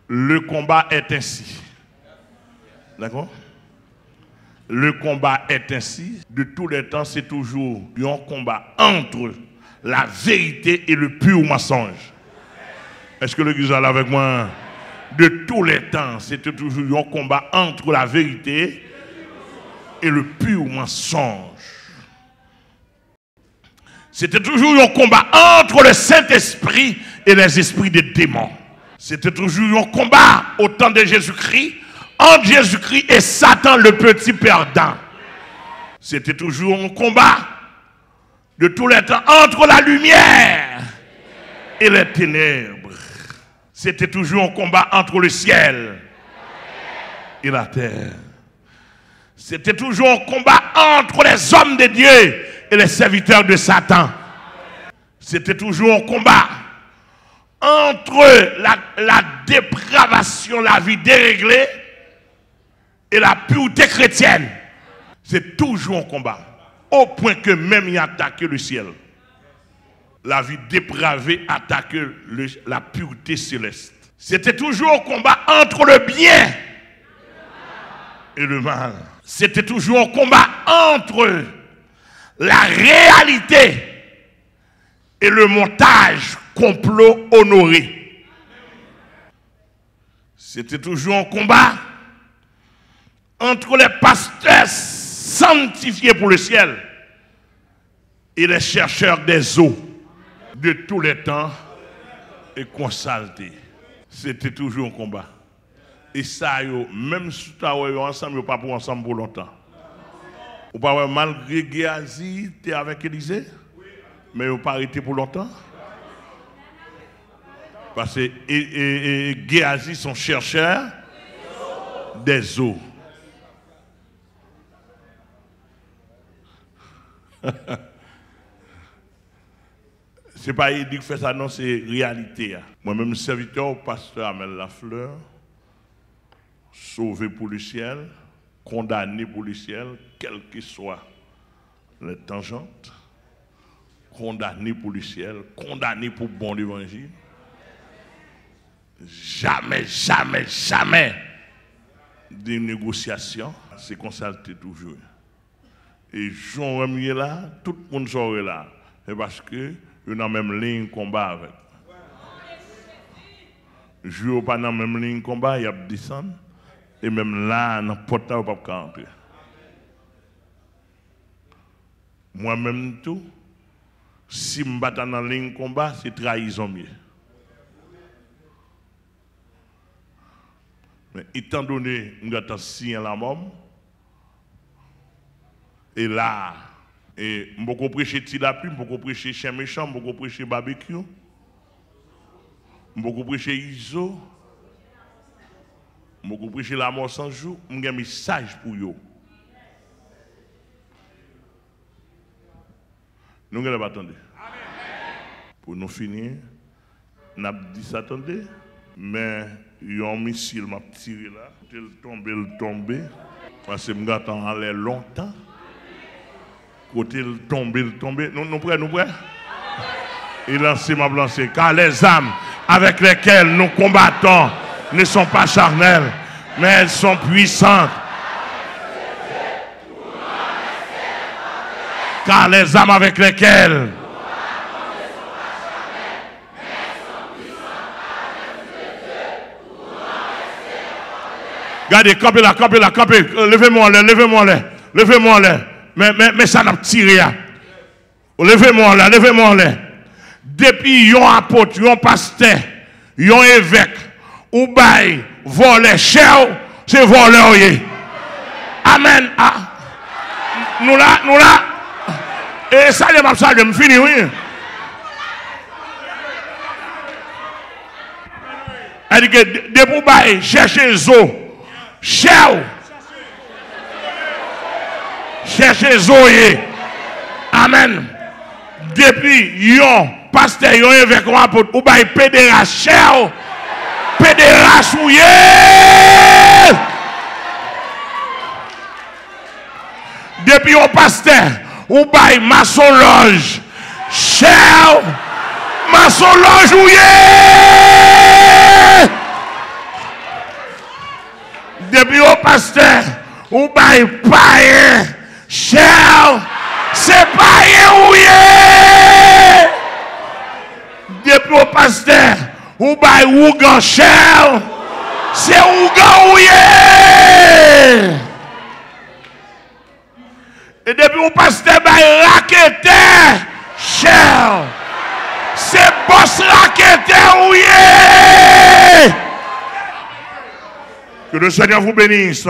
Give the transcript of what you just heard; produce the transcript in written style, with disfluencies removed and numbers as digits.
Le combat est ainsi. D'accord? Le combat est ainsi. De tous les temps, c'est toujours un combat entre la vérité et le pur mensonge. Est-ce que l'église est là avec moi? De tous les temps, c'était toujours un combat entre la vérité et le pur mensonge. C'était toujours un combat entre le Saint-Esprit et les esprits des démons. C'était toujours un combat au temps de Jésus-Christ, entre Jésus-Christ et Satan le petit perdant. C'était toujours un combat de tous les temps entre la lumière et les ténèbres. C'était toujours un combat entre le ciel et la terre. C'était toujours un combat entre les hommes de Dieu et les serviteurs de Satan. C'était toujours un combat entre la dépravation, la vie déréglée et la pureté chrétienne. C'est toujours un combat. Au point que même il attaque le ciel. La vie dépravée attaque la pureté céleste. C'était toujours un combat entre le bien et le mal. C'était toujours un combat entre la réalité et le montage complot honoré. C'était toujours un combat entre les pasteurs sanctifiés pour le ciel et les chercheurs des eaux de tous les temps et consaltés. C'était toujours un combat. Et ça, même si tu as ensemble, pas pour ensemble pour longtemps. Ou pas malgré Géasi, tu es avec Élisée, mais vous pas arrêté pour longtemps. Parce que Géasi sont chercheurs des eaux. C'est pas il dit que fait ça, non, c'est réalité. Moi-même, serviteur, pasteur Amel Lafleur, sauvé pour le ciel, condamné pour le ciel, quelles que soient les tangentes, condamné pour le ciel, condamné pour bon l'évangile. Jamais, jamais, jamais des négociations, c'est consulté toujours. Et Jean Remier là, tout le monde serait là. C'est parce que nous avons la même ligne combat avec. Je n'ai pas dans la même ligne combat, il y a descendre. Et même là, dans le portail, il n'y a pas entrer. Moi-même, tout, si je me bats dans la ligne combat, c'est trahison mieux. Mais étant donné que nous avons signé la mort, et là, et je vais prêcher Tilapi, je vais prêcher chien méchant, je vais prêcher barbecue, je vais prêcher Iso, je vais prêcher la mort sans jour, je vais un message pour eux. Nous allons attendre. Pour nous finir, nous avons dit ça, attendez, mais il y a un missile m'a tiré là, il tombe, parce que je m'attends à aller longtemps. Côté il tombe. Nous prêts? Il lance m'a lancé. Car les âmes avec lesquelles nous combattons ne sont pas charnelles, mais elles sont puissantes. Car les âmes avec lesquelles regardez, campez là. Levez-moi là. Mais ça n'a pas tiré. Levez-moi là. Depuis yon apôtre, yon pasteur, yon évêque, ou bail, voler cher, c'est voler. Amen. Ah. Nous là. Et ça, je finis, oui. Elle dit que depuis bail, cherchez zo, cher. Cherchez Zoé. Amen. Depuis yon pasteur yon évêque ou apôtre ou bay pédérache ouye. Depuis yon pasteur ou bay maçon loge. Cher maçon loge ouye. pasteur, ou bail païen, cher, c'est païen ou yé. Depuis au pasteur, ou bail ougan cher, c'est ougan ou yé. Et depuis au pasteur, bail raqueteur, cher, c'est boss raqueteur ou yé. Que le Seigneur vous bénisse.